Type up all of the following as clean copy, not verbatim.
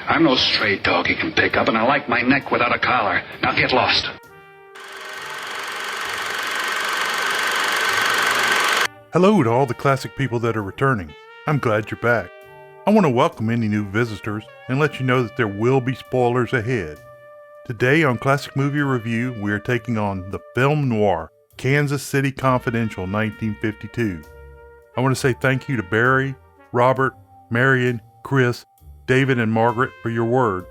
I'm no stray dog you can pick up, and I like my neck without a collar. Now get lost. Hello to all the classic people that are returning. I'm glad you're back. I want to welcome any new visitors and let you know that there will be spoilers ahead. Today on Classic Movie Review, we are taking on the film noir, Kansas City Confidential 1952. I want to say thank you to Barry, Robert, Marion, Chris, David, and Margaret for your word.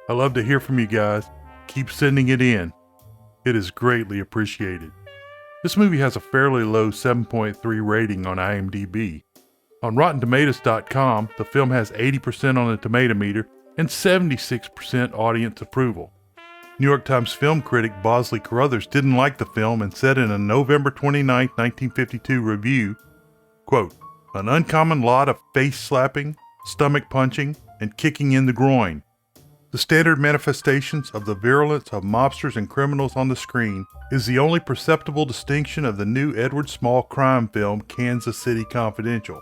I love to hear from you guys. Keep sending it in. It is greatly appreciated. This movie has a fairly low 7.3 rating on IMDb. On RottenTomatoes.com, the film has 80% on the tomato meter and 76% audience approval. New York Times film critic Bosley Carruthers didn't like the film and said in a November 29, 1952 review, quote, "An uncommon lot of face slapping, stomach punching, and kicking in the groin. The standard manifestations of the virulence of mobsters and criminals on the screen is the only perceptible distinction of the new Edward Small crime film Kansas City Confidential.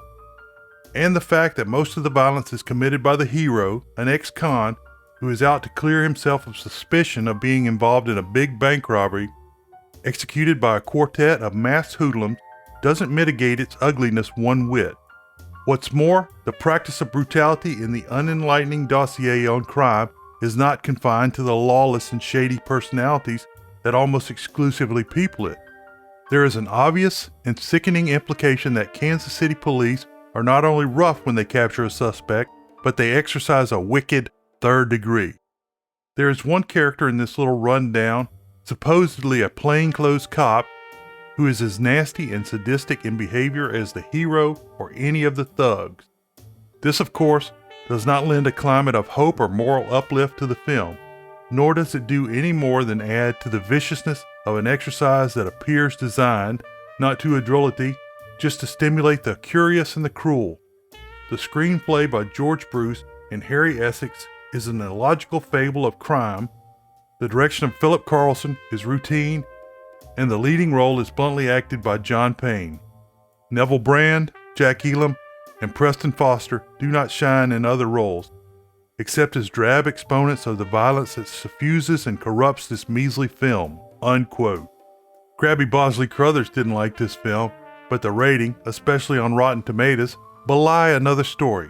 And the fact that most of the violence is committed by the hero, an ex-con, who is out to clear himself of suspicion of being involved in a big bank robbery, executed by a quartet of masked hoodlums, doesn't mitigate its ugliness one whit. What's more, the practice of brutality in the unenlightening dossier on crime is not confined to the lawless and shady personalities that almost exclusively people it. There is an obvious and sickening implication that Kansas City police are not only rough when they capture a suspect, but they exercise a wicked third degree. There is one character in this little rundown, supposedly a plainclothes cop, who is as nasty and sadistic in behavior as the hero or any of the thugs. This, of course, does not lend a climate of hope or moral uplift to the film, nor does it do any more than add to the viciousness of an exercise that appears designed, not to adulity, just to stimulate the curious and the cruel. The screenplay by George Bruce and Harry Essex is an illogical fable of crime, the direction of Phil Karlson is routine, and the leading role is bluntly acted by John Payne. Neville Brand, Jack Elam, and Preston Foster do not shine in other roles, except as drab exponents of the violence that suffuses and corrupts this measly film." Unquote. Crabby Bosley Carruthers didn't like this film, but the rating, especially on Rotten Tomatoes, belie another story.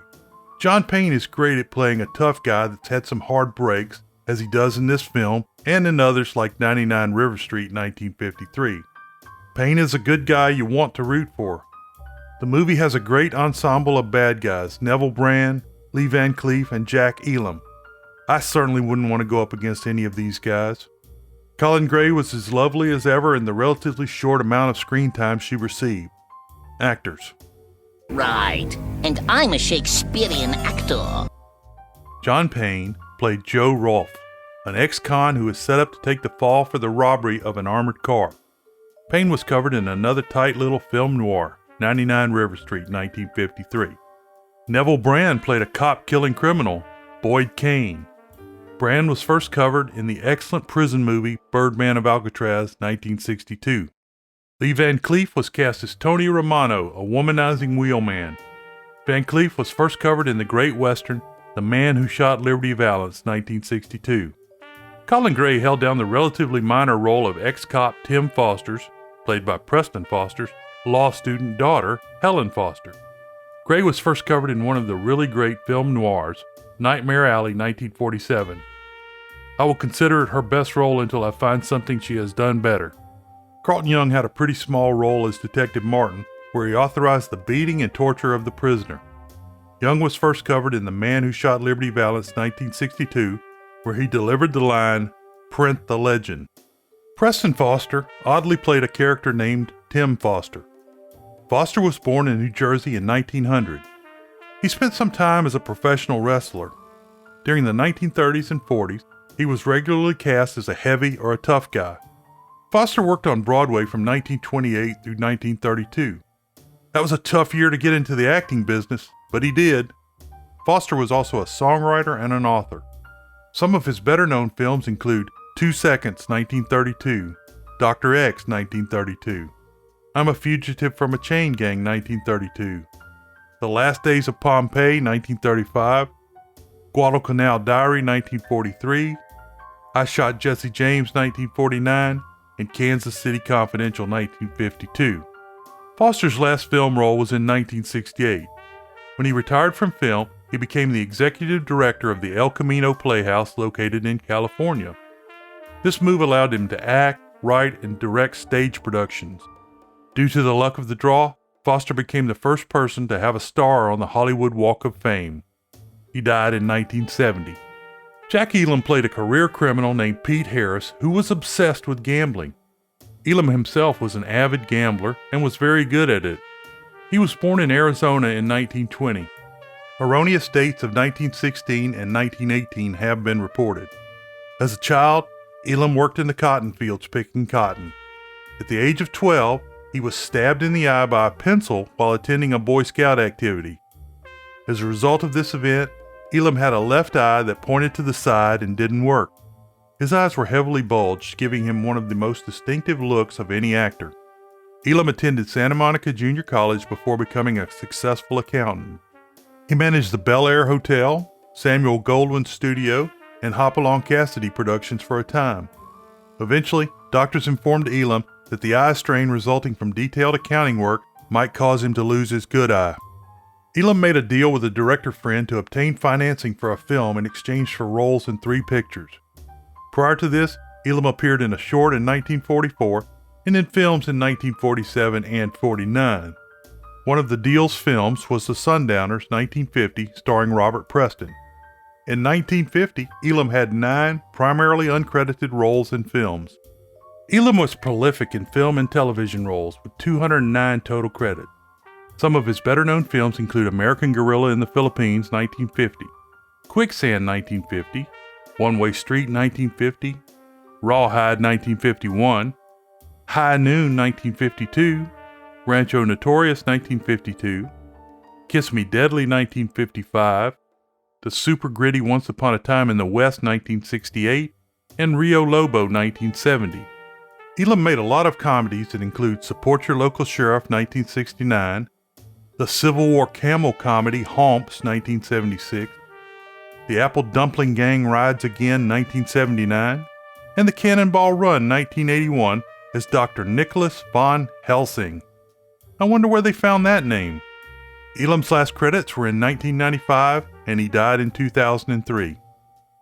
John Payne is great at playing a tough guy that's had some hard breaks, as he does in this film and in others like 99 River Street 1953. Payne is a good guy you want to root for. The movie has a great ensemble of bad guys, Neville Brand, Lee Van Cleef, and Jack Elam. I certainly wouldn't want to go up against any of these guys. Coleen Gray was as lovely as ever in the relatively short amount of screen time she received. Actors. Right, and I'm a Shakespearean actor. John Payne played Joe Rolfe, an ex-con who is set up to take the fall for the robbery of an armored car. Payne was covered in another tight little film noir, 99 River Street, 1953. Neville Brand played a cop-killing criminal, Boyd Kane. Brand was first covered in the excellent prison movie Birdman of Alcatraz, 1962. Lee Van Cleef was cast as Tony Romano, a womanizing wheelman. Van Cleef was first covered in the great western The Man Who Shot Liberty Valance, 1962. Coleen Gray held down the relatively minor role of ex-cop Tim Foster's, played by Preston Foster's, law student daughter, Helen Foster. Gray was first covered in one of the really great film noirs, Nightmare Alley, 1947. I will consider it her best role until I find something she has done better. Carlton Young had a pretty small role as Detective Martin, where he authorized the beating and torture of the prisoner. Young was first covered in The Man Who Shot Liberty Valance, 1962, where he delivered the line, "Print the legend." Preston Foster oddly played a character named Tim Foster. Foster was born in New Jersey in 1900. He spent some time as a professional wrestler. During the 1930s and 40s, he was regularly cast as a heavy or a tough guy. Foster worked on Broadway from 1928 through 1932. That was a tough year to get into the acting business, but he did. Foster was also a songwriter and an author. Some of his better-known films include 2 Seconds, 1932, Dr. X, 1932, I'm a Fugitive from a Chain Gang, 1932, The Last Days of Pompeii, 1935, Guadalcanal Diary, 1943, I Shot Jesse James, 1949, and Kansas City Confidential, 1952. Foster's last film role was in 1968. When he retired from film, he became the executive director of the El Camino Playhouse located in California. This move allowed him to act, write, and direct stage productions. Due to the luck of the draw, Foster became the first person to have a star on the Hollywood Walk of Fame. He died in 1970. Jack Elam played a career criminal named Pete Harris who was obsessed with gambling. Elam himself was an avid gambler and was very good at it. He was born in Arizona in 1920. Erroneous dates of 1916 and 1918 have been reported. As a child, Elam worked in the cotton fields picking cotton. At the age of 12, he was stabbed in the eye by a pencil while attending a Boy Scout activity. As a result of this event, Elam had a left eye that pointed to the side and didn't work. His eyes were heavily bulged, giving him one of the most distinctive looks of any actor. Elam attended Santa Monica Junior College before becoming a successful accountant. He managed the Bel Air Hotel, Samuel Goldwyn's studio, and Hopalong Cassidy Productions for a time. Eventually, doctors informed Elam that the eye strain resulting from detailed accounting work might cause him to lose his good eye. Elam made a deal with a director friend to obtain financing for a film in exchange for roles in 3 pictures. Prior to this, Elam appeared in a short in 1944 and in films in 1947 and 49. One of the deal's films was The Sundowners, 1950, starring Robert Preston. In 1950, Elam had 9 primarily uncredited roles in films. Elam was prolific in film and television roles, with 209 total credits. Some of his better-known films include American Gorilla in the Philippines, 1950, Quicksand, 1950, One-Way Street, 1950, Rawhide, 1951, High Noon, 1952, Rancho Notorious, 1952, Kiss Me Deadly, 1955, The Super Gritty Once Upon a Time in the West, 1968, and Rio Lobo, 1970. Elam made a lot of comedies that include Support Your Local Sheriff, 1969, the Civil War camel comedy Homps, 1976, The Apple Dumpling Gang Rides Again, 1979, and The Cannonball Run, 1981, as Dr. Nicholas von Helsing. I wonder where they found that name. Elam's last credits were in 1995, and he died in 2003.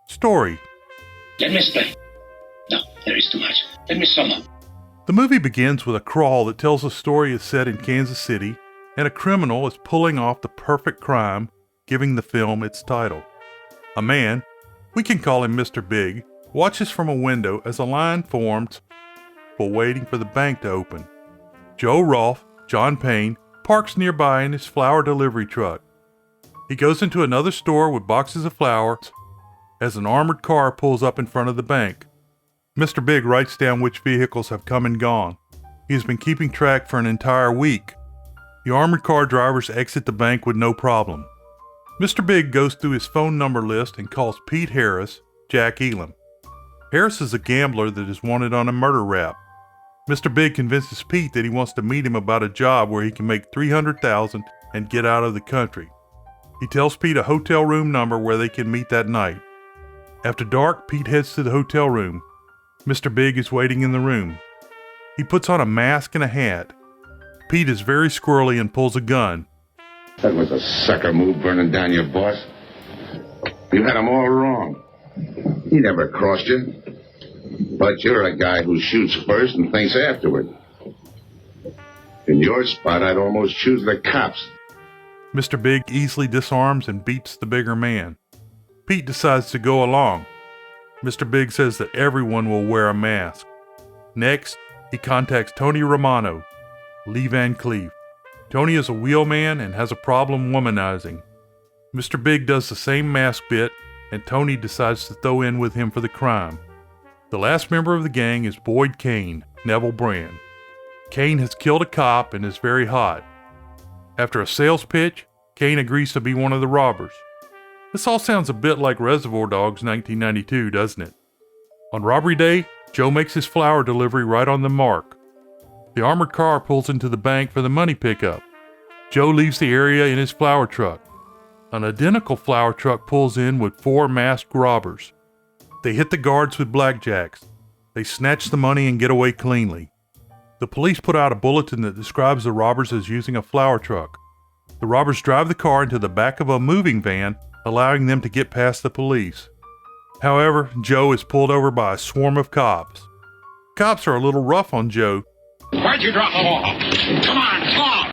Story. Let me explain. No, there is too much. Let me sum up. The movie begins with a crawl that tells a story is set in Kansas City, and a criminal is pulling off the perfect crime, giving the film its title. A man, we can call him Mr. Big, watches from a window as a line forms while waiting for the bank to open. Joe Rolfe, John Payne, parks nearby in his flower delivery truck. He goes into another store with boxes of flowers as an armored car pulls up in front of the bank. Mr. Big writes down which vehicles have come and gone. He has been keeping track for an entire week. The armored car drivers exit the bank with no problem. Mr. Big goes through his phone number list and calls Pete Harris, Jack Elam. Harris is a gambler that is wanted on a murder rap. Mr. Big convinces Pete that he wants to meet him about a job where he can make $300,000 and get out of the country. He tells Pete a hotel room number where they can meet that night. After dark, Pete heads to the hotel room. Mr. Big is waiting in the room. He puts on a mask and a hat. Pete is very squirrely and pulls a gun. That was a sucker move, burning down your boss. You had him all wrong. He never crossed you. But you're a guy who shoots first and thinks afterward. In your spot, I'd almost choose the cops. Mr. Big easily disarms and beats the bigger man. Pete decides to go along. Mr. Big says that everyone will wear a mask. Next, he contacts Tony Romano, Lee Van Cleef. Tony is a wheelman and has a problem womanizing. Mr. Big does the same mask bit, and Tony decides to throw in with him for the crime. The last member of the gang is Boyd Kane, Neville Brand. Kane has killed a cop and is very hot. After a sales pitch, Kane agrees to be one of the robbers. This all sounds a bit like Reservoir Dogs 1992, doesn't it? On robbery day, Joe makes his flower delivery right on the mark. The armored car pulls into the bank for the money pickup. Joe leaves the area in his flower truck. An identical flour truck pulls in with 4 masked robbers. They hit the guards with blackjacks. They snatch the money and get away cleanly. The police put out a bulletin that describes the robbers as using a flour truck. The robbers drive the car into the back of a moving van, allowing them to get past the police. However, Joe is pulled over by a swarm of cops. Cops are a little rough on Joe. Why'd you drop the ball? Come on!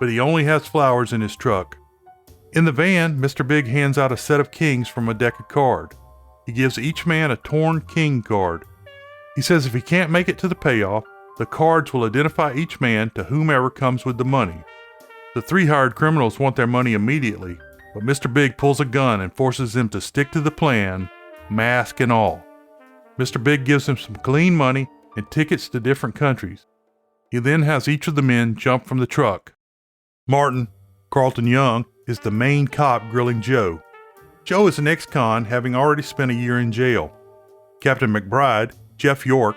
But he only has flowers in his truck. In the van, Mr. Big hands out a set of kings from a deck of cards. He gives each man a torn king card. He says if he can't make it to the payoff, the cards will identify each man to whomever comes with the money. The 3 hired criminals want their money immediately, but Mr. Big pulls a gun and forces them to stick to the plan, mask and all. Mr. Big gives them some clean money and tickets to different countries. He then has each of the men jump from the truck. Martin, Carlton Young, is the main cop grilling Joe. Joe is an ex-con, having already spent a year in jail. Captain McBride, Jeff York,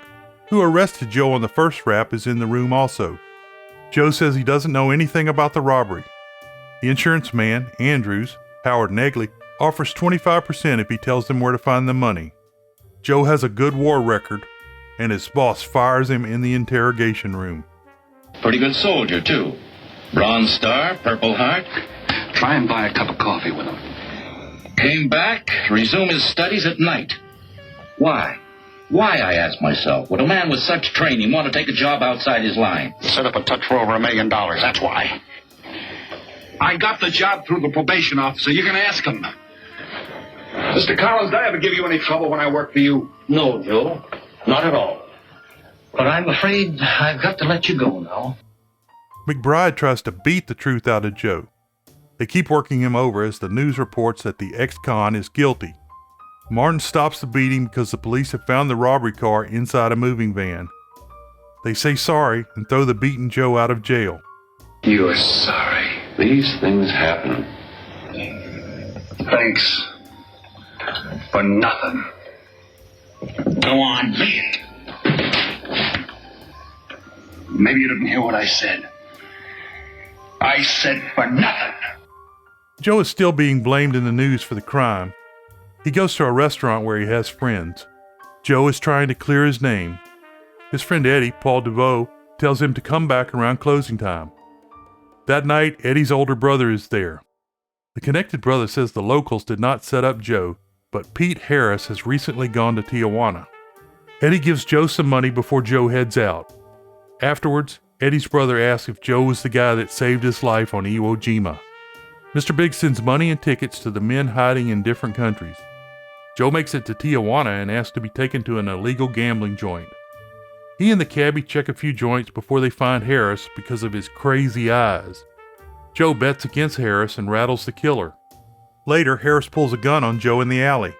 who arrested Joe on the first rap, is in the room also. Joe says he doesn't know anything about the robbery. The insurance man, Andrews, Howard Negley, offers 25% if he tells them where to find the money. Joe has a good war record, and his boss fires him in the interrogation room. Pretty good soldier, too. Bronze Star, Purple Heart. Try and buy a cup of coffee with him. Came back, resume his studies at night. Why? Why, I ask myself, would a man with such training want to take a job outside his line? Set up a touch for over $1 million, that's why. I got the job through the probation officer. You can ask him. Mr. Collins, did I ever give you any trouble when I worked for you? No, Joe. Not at all. But I'm afraid I've got to let you go now. McBride tries to beat the truth out of Joe. They keep working him over as the news reports that the ex-con is guilty. Martin stops the beating because the police have found the robbery car inside a moving van. They say sorry and throw the beaten Joe out of jail. You're sorry. These things happen. Thanks. For nothing. Go on, be it. Maybe you didn't hear what I said. I said for nothing. Joe is still being blamed in the news for the crime. He goes to a restaurant where he has friends. Joe is trying to clear his name. His friend Eddie, Paul DeVoe, tells him to come back around closing time. That night, Eddie's older brother is there. The connected brother says the locals did not set up Joe, but Pete Harris has recently gone to Tijuana. Eddie gives Joe some money before Joe heads out. Afterwards, Eddie's brother asks if Joe was the guy that saved his life on Iwo Jima. Mr. Big sends money and tickets to the men hiding in different countries. Joe makes it to Tijuana and asks to be taken to an illegal gambling joint. He and the cabbie check a few joints before they find Harris because of his crazy eyes. Joe bets against Harris and rattles the killer. Later, Harris pulls a gun on Joe in the alley.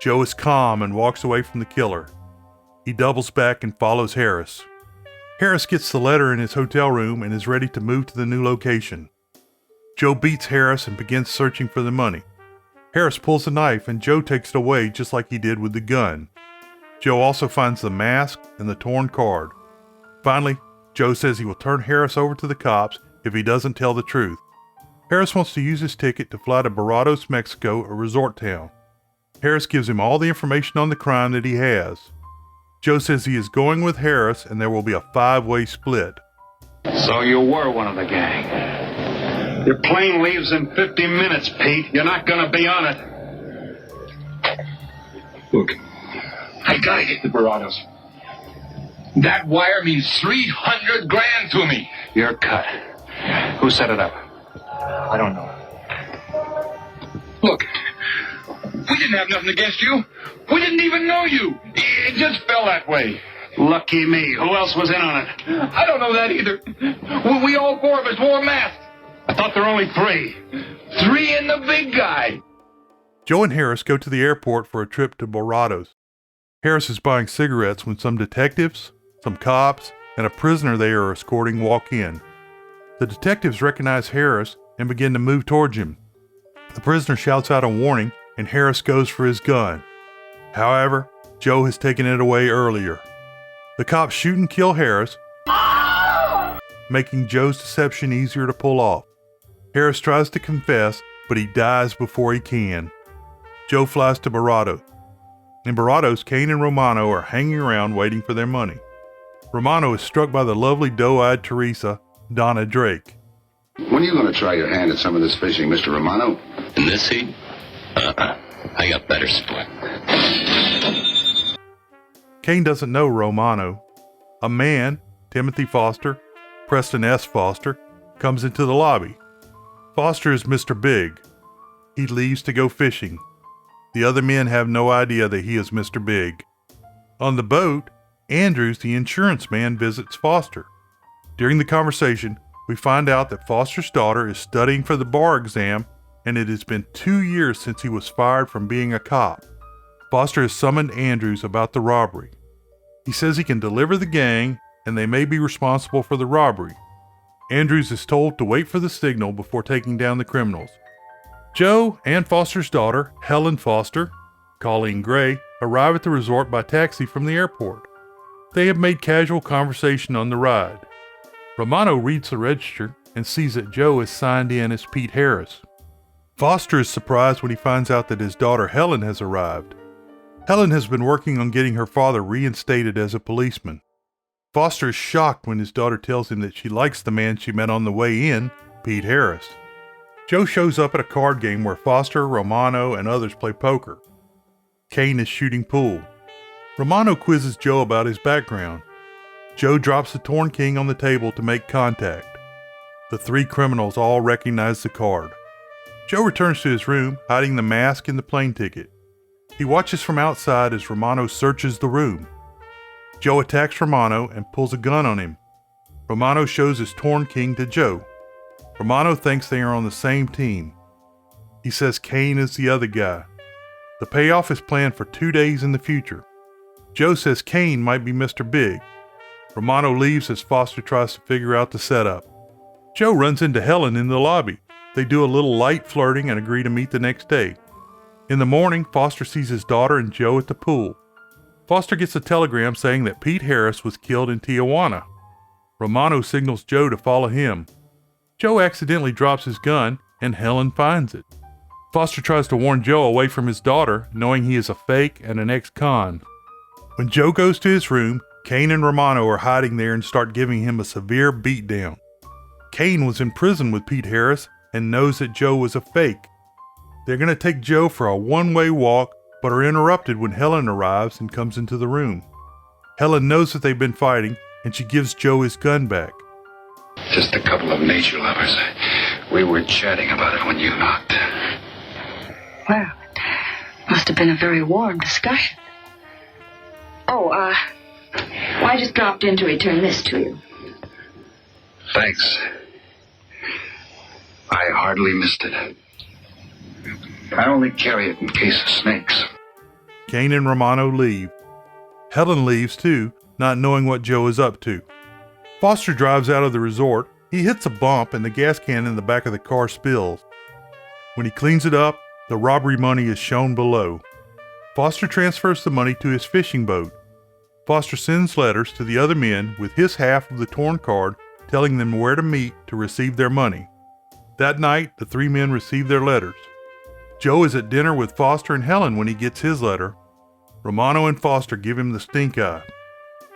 Joe is calm and walks away from the killer. He doubles back and follows Harris. Harris gets the letter in his hotel room and is ready to move to the new location. Joe beats Harris and begins searching for the money. Harris pulls a knife and Joe takes it away just like he did with the gun. Joe also finds the mask and the torn card. Finally, Joe says he will turn Harris over to the cops if he doesn't tell the truth. Harris wants to use his ticket to fly to Barrados, Mexico, a resort town. Harris gives him all the information on the crime that he has. Joe says he is going with Harris and there will be a 5-way split. So you were one of the gang. Your plane leaves in 50 minutes, Pete. You're not gonna be on it. Look, I gotta get to Barrados. That wire means $300,000 to me. You're cut. Who set it up? I don't know. Look, we didn't have nothing against you. We didn't even know you. It just fell that way. Lucky me. Who else was in on it? I don't know that either. We all 4 of us wore masks. I thought there were only 3. 3 and the big guy. Joe and Harris go to the airport for a trip to Barrados. Harris is buying cigarettes when some detectives, some cops, and a prisoner they are escorting walk in. The detectives recognize Harris and begin to move towards him. The prisoner shouts out a warning and Harris goes for his gun. However, Joe has taken it away earlier. The cops shoot and kill Harris, making Joe's deception easier to pull off. Harris tries to confess, but he dies before he can. Joe flies to Barado. In Barado's, Kane and Romano are hanging around waiting for their money. Romano is struck by the lovely doe-eyed Teresa, Donna Drake. When are you going to try your hand at some of this fishing, Mr. Romano? In this heat? I got better sport. Kane doesn't know Romano. A man, Timothy Foster, Preston S. Foster, comes into the lobby. Foster is Mr. Big. He leaves to go fishing. The other men have no idea that he is Mr. Big. On the boat, Andrews, the insurance man, visits Foster. During the conversation, we find out that Foster's daughter is studying for the bar exam, and it has been 2 years since he was fired from being a cop. Foster has summoned Andrews about the robbery. He says he can deliver the gang, and they may be responsible for the robbery. Andrews is told to wait for the signal before taking down the criminals. Joe and Foster's daughter, Helen Foster, Coleen Gray, arrive at the resort by taxi from the airport. They have made casual conversation on the ride. Romano reads the register and sees that Joe is signed in as Pete Harris. Foster is surprised when he finds out that his daughter Helen has arrived. Helen has been working on getting her father reinstated as a policeman. Foster is shocked when his daughter tells him that she likes the man she met on the way in, Pete Harris. Joe shows up at a card game where Foster, Romano, and others play poker. Kane is shooting pool. Romano quizzes Joe about his background. Joe drops the torn king on the table to make contact. The 3 criminals all recognize the card. Joe returns to his room, hiding the mask and the plane ticket. He watches from outside as Romano searches the room. Joe attacks Romano and pulls a gun on him. Romano shows his torn king to Joe. Romano thinks they are on the same team. He says Kane is the other guy. The payoff is planned for 2 days in the future. Joe says Kane might be Mr. Big. Romano leaves as Foster tries to figure out the setup. Joe runs into Helen in the lobby. They do a little light flirting and agree to meet the next day. In the morning, Foster sees his daughter and Joe at the pool. Foster gets a telegram saying that Pete Harris was killed in Tijuana. Romano signals Joe to follow him. Joe accidentally drops his gun, and Helen finds it. Foster tries to warn Joe away from his daughter, knowing he is a fake and an ex-con. When Joe goes to his room, Kane and Romano are hiding there and start giving him a severe beatdown. Kane was in prison with Pete Harris and knows that Joe was a fake. They're going to take Joe for a one-way walk, but are interrupted when Helen arrives and comes into the room. Helen knows that they've been fighting, and she gives Joe his gun back. Just a couple of nature lovers. We were chatting about it when you knocked. Well, it must have been a very warm discussion. I just dropped in to return this to you. Thanks. I hardly missed it. I only carry it in case of snakes. Kane and Romano leave. Helen leaves too, not knowing what Joe is up to. Foster drives out of the resort. He hits a bump and the gas can in the back of the car spills. When he cleans it up, the robbery money is shown below. Foster transfers the money to his fishing boat. Foster sends letters to the other men with his half of the torn card, telling them where to meet to receive their money. That night, the 3 men receive their letters. Joe is at dinner with Foster and Helen when he gets his letter. Romano and Foster give him the stink eye.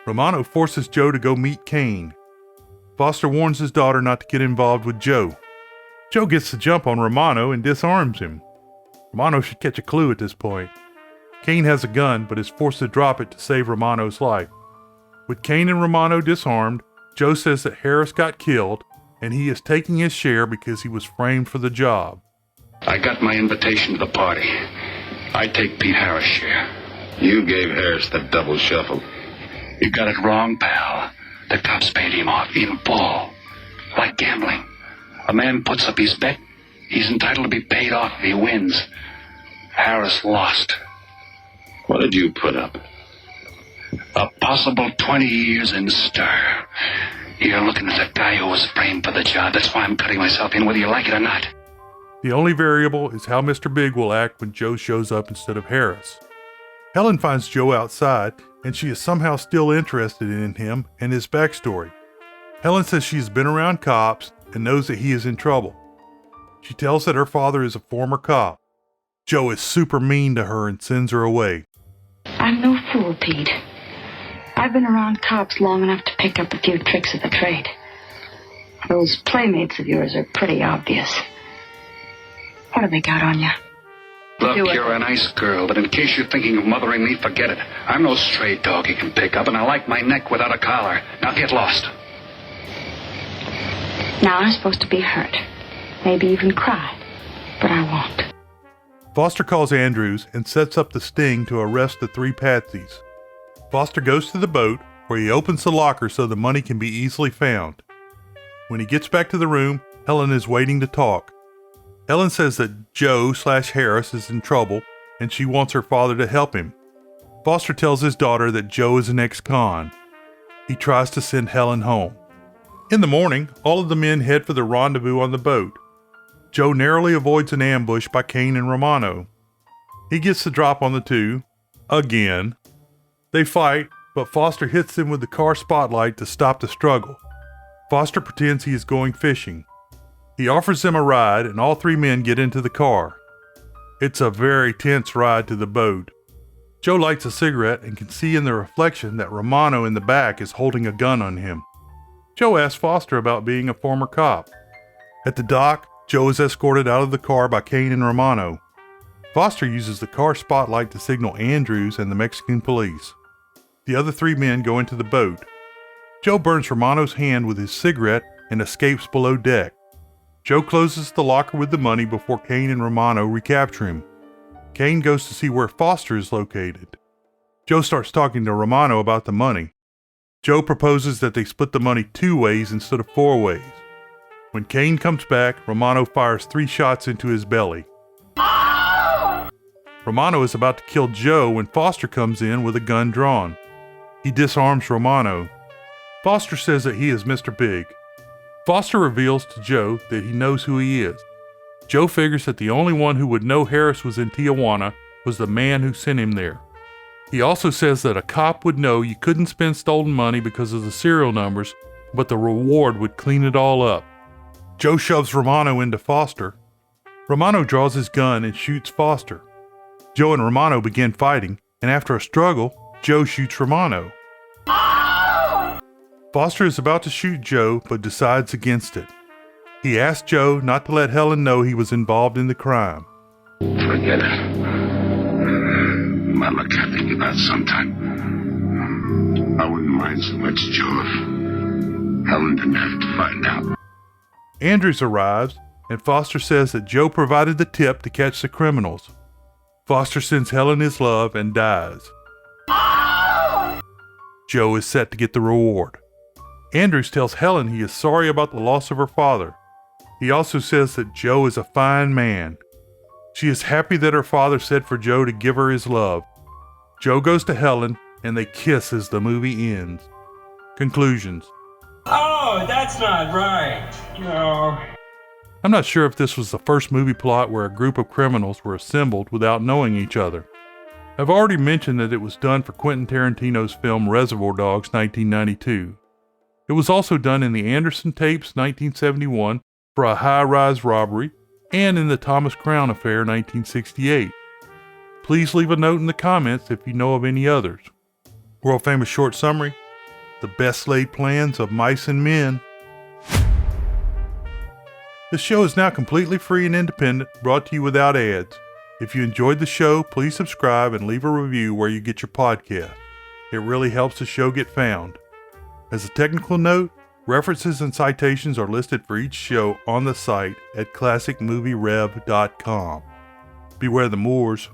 Romano forces Joe to go meet Kane. Foster warns his daughter not to get involved with Joe. Joe gets the jump on Romano and disarms him. Romano should catch a clue at this point. Kane has a gun, but is forced to drop it to save Romano's life. With Kane and Romano disarmed, Joe says that Harris got killed, and he is taking his share because he was framed for the job. I got my invitation to the party. I take Pete Harris' share. You gave Harris the double shuffle. You got it wrong, pal. The cops paid him off in full. Like gambling. A man puts up his bet, he's entitled to be paid off if he wins. Harris lost. What did you put up? A possible 20 years in stir. You're looking at the guy who was framed for the job. That's why I'm cutting myself in, whether you like it or not. The only variable is how Mr. Big will act when Joe shows up instead of Harris. Helen finds Joe outside, and she is somehow still interested in him and his backstory. Helen says she has been around cops and knows that he is in trouble. She tells that her father is a former cop. Joe is super mean to her and sends her away. I'm no fool, Pete. I've been around cops long enough to pick up a few tricks of the trade. Those playmates of yours are pretty obvious. What have they got on you? Look, you're a nice girl, but in case you're thinking of mothering me, forget it. I'm no stray dog you can pick up, and I like my neck without a collar. Now get lost. Now I'm supposed to be hurt. Maybe even cry. But I won't. Foster calls Andrews and sets up the sting to arrest the three patsies. Foster goes to the boat, where he opens the locker so the money can be easily found. When he gets back to the room, Helen is waiting to talk. Helen says that Joe/Harris is in trouble and she wants her father to help him. Foster tells his daughter that Joe is an ex-con. He tries to send Helen home. In the morning, all of the men head for the rendezvous on the boat. Joe narrowly avoids an ambush by Kane and Romano. He gets the drop on the two, again. They fight, but Foster hits them with the car spotlight to stop the struggle. Foster pretends he is going fishing. He offers them a ride, and all three men get into the car. It's a very tense ride to the boat. Joe lights a cigarette and can see in the reflection that Romano in the back is holding a gun on him. Joe asks Foster about being a former cop. At the dock, Joe is escorted out of the car by Kane and Romano. Foster uses the car spotlight to signal Andrews and the Mexican police. The other three men go into the boat. Joe burns Romano's hand with his cigarette and escapes below deck. Joe closes the locker with the money before Kane and Romano recapture him. Kane goes to see where Foster is located. Joe starts talking to Romano about the money. Joe proposes that they split the money 2 ways instead of 4 ways. When Kane comes back, Romano fires 3 shots into his belly. Romano is about to kill Joe when Foster comes in with a gun drawn. He disarms Romano. Foster says that he is Mr. Big. Foster reveals to Joe that he knows who he is. Joe figures that the only one who would know Harris was in Tijuana was the man who sent him there. He also says that a cop would know you couldn't spend stolen money because of the serial numbers, but the reward would clean it all up. Joe shoves Romano into Foster. Romano draws his gun and shoots Foster. Joe and Romano begin fighting, and after a struggle, Joe shoots Romano. Foster is about to shoot Joe, but decides against it. He asks Joe not to let Helen know he was involved in the crime. Forget it. Mama can't think about sometime. I wouldn't mind so much, Joe, if Helen didn't have to find out. Andrews arrives, and Foster says that Joe provided the tip to catch the criminals. Foster sends Helen his love and dies. Joe is set to get the reward. Andrews tells Helen he is sorry about the loss of her father. He also says that Joe is a fine man. She is happy that her father said for Joe to give her his love. Joe goes to Helen, and they kiss as the movie ends. Conclusions. Oh, that's not right. No. I'm not sure if this was the first movie plot where a group of criminals were assembled without knowing each other. I've already mentioned that it was done for Quentin Tarantino's film Reservoir Dogs 1992. It was also done in the Anderson Tapes 1971 for a high-rise robbery and in the Thomas Crown Affair 1968. Please leave a note in the comments if you know of any others. World famous short summary: the best laid plans of mice and men. This show is now completely free and independent, brought to you without ads. If you enjoyed the show, please subscribe and leave a review where you get your podcast. It really helps the show get found. As a technical note, references and citations are listed for each show on the site at classicmovierev.com. Beware the Moors.